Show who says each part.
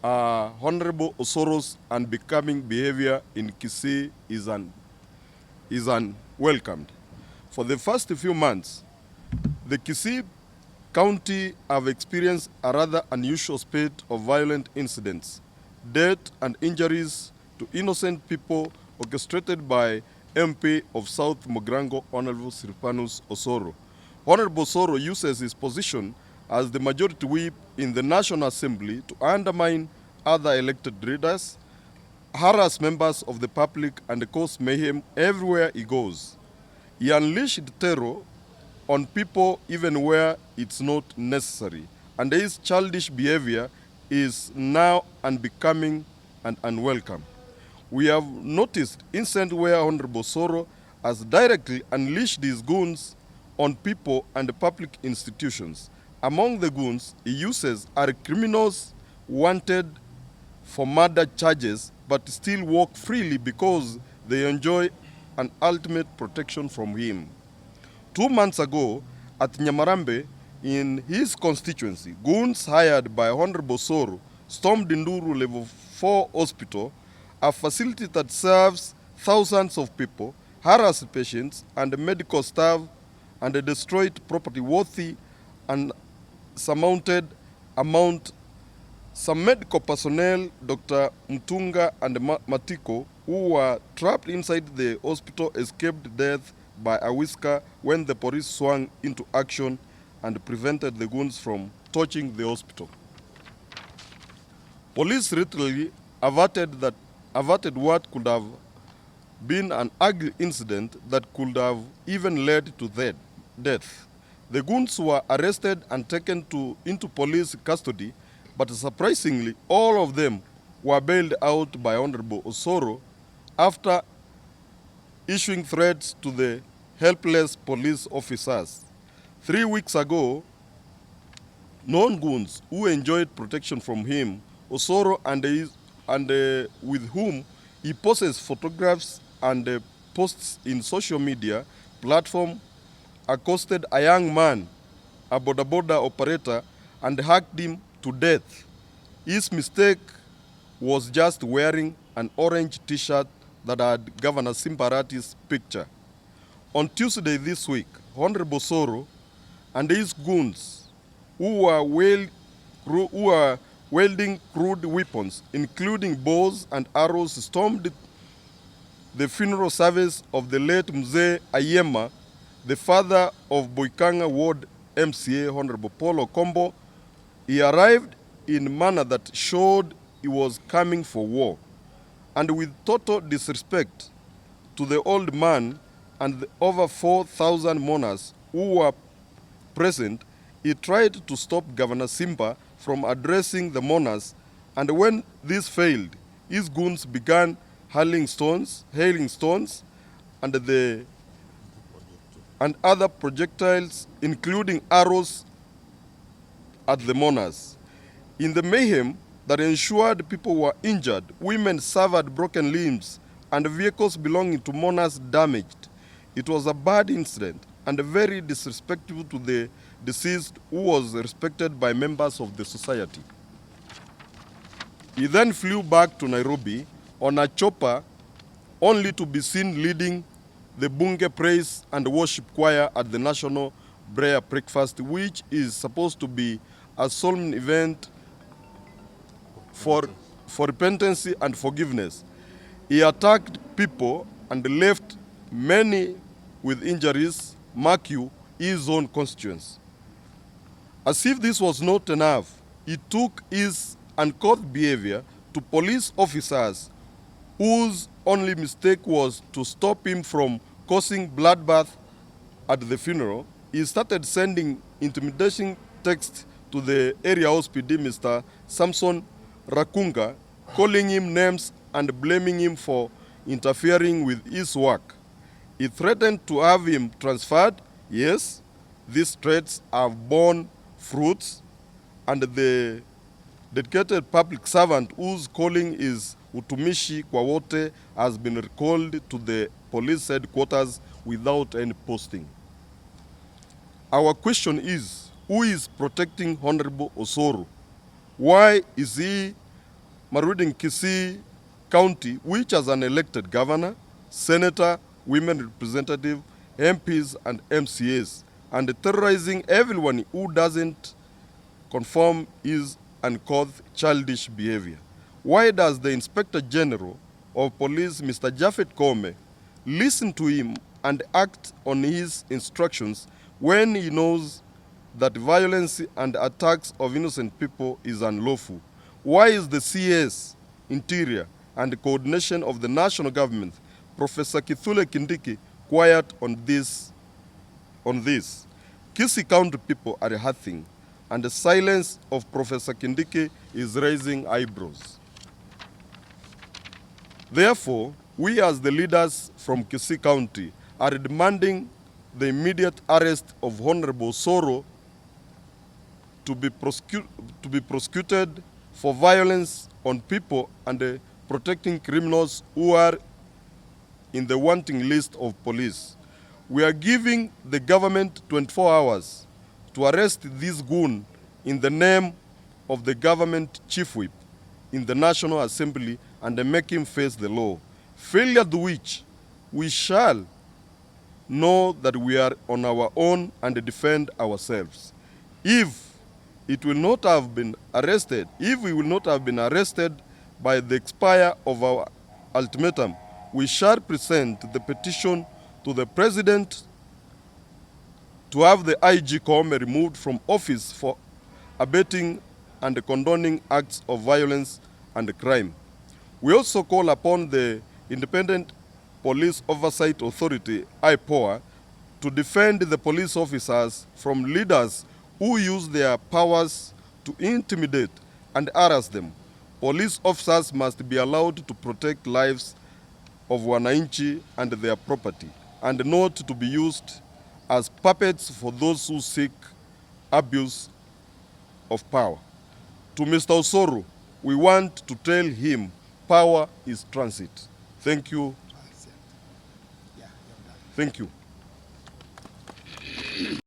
Speaker 1: Honorable Osoro's unbecoming behavior in Kisii is unwelcomed. For the first few months, the Kisii County have experienced a rather unusual spate of violent incidents, death and injuries to innocent people orchestrated by MP of South Mogrango, Honorable Sylvanus Osoro. Honorable Osoro uses his position as the majority whip in the National Assembly to undermine other elected leaders, harass members of the public, and cause mayhem everywhere he goes. He unleashed terror on people even where it's not necessary, and his childish behavior is now unbecoming and unwelcome. We have noticed incidents where Honorable Osoro has directly unleashed his goons on people and public institutions. Among the goons he uses are criminals wanted for murder charges but still walk freely because they enjoy an ultimate protection from him. 2 months ago, at Nyamarambe, in his constituency, goons hired by Honorable Osoro stormed Nduru Level 4 Hospital, a facility that serves thousands of people, harassed patients and medical staff, and destroyed property worthy and surmounted amount. Some medical personnel, Dr. Mtunga and Matiko, who were trapped inside the hospital, escaped death by a whisker when the police swung into action and prevented the goons from touching the hospital. Police literally averted what could have been an ugly incident that could have even led to death. The goons were arrested and taken into police custody, but surprisingly, all of them were bailed out by Honorable Osoro after issuing threats to the helpless police officers. 3 weeks ago, non-goons who enjoyed protection from him, Osoro and with whom he posts photographs and posts in social media platform, accosted a young man, a boda operator, and hacked him to death. His mistake was just wearing an orange t-shirt that had Governor Simbarati's picture. On Tuesday this week, Honorable Osoro and his goons, who were wielding crude weapons, including bows and arrows, stormed the funeral service of the late Mzee Ayema, the father of Boikanga Ward MCA, Honorable Paul Okombo. He arrived in a manner that showed he was coming for war, and with total disrespect to the old man and the over 4,000 mourners who were present, he tried to stop Governor Simba from addressing the mourners, and when this failed, his goons began hailing stones, and other projectiles, including arrows, at the mourners. In the mayhem that ensured people were injured, women suffered broken limbs, and vehicles belonging to mourners damaged. It was a bad incident and very disrespectful to the deceased, who was respected by members of the society. He then flew back to Nairobi on a chopper, only to be seen leading the Bunge Praise and Worship Choir at the National Prayer Breakfast, which is supposed to be a solemn event for repentance and forgiveness. He attacked people and left many with injuries, mark you, his own constituents. As if this was not enough, he took his uncouth behavior to police officers whose only mistake was to stop him from causing bloodbath at the funeral. He started sending intimidation texts to the area hospital, Mr. Samson Rakunga, calling him names and blaming him for interfering with his work. He threatened to have him transferred. Yes, these threats have borne fruits, and the dedicated public servant whose calling is Utumishi kwa wote has been recalled to the police headquarters without any posting. Our question is, who is protecting Honorable Osoro? Why is he Marudi Kisii County, which has an elected governor, senator, women representative, MPs and MCAs, and terrorizing everyone who doesn't conform is uncouth, childish behavior. Why does the Inspector General of Police, Mr. Japhet Koome, listen to him and act on his instructions when he knows that violence and attacks of innocent people is unlawful? Why is the CS, Interior, and the coordination of the national government, Professor Kithure Kindiki, quiet on this? Kisii County people are hurting, and the silence of Professor Kindiki is raising eyebrows. Therefore, we as the leaders from Kisii County are demanding the immediate arrest of Honorable Osoro to be prosecuted for violence on people and protecting criminals who are in the wanting list of police. We are giving the government 24 hours to arrest this goon in the name of the government chief whip in the National Assembly and make him face the law. Failure to which we shall know that we are on our own and defend ourselves. If we will not have been arrested by the expire of our ultimatum, we shall present the petition to the President to have the IG Koome removed from office for abating and condoning acts of violence and crime. We also call upon the Independent Police Oversight Authority, IPOA, to defend the police officers from leaders who use their powers to intimidate and harass them. Police officers must be allowed to protect lives of wananchi and their property, and not to be used as puppets for those who seek abuse of power. To Mr. Osoro, we want to tell him power is transit. Thank you. Thank you.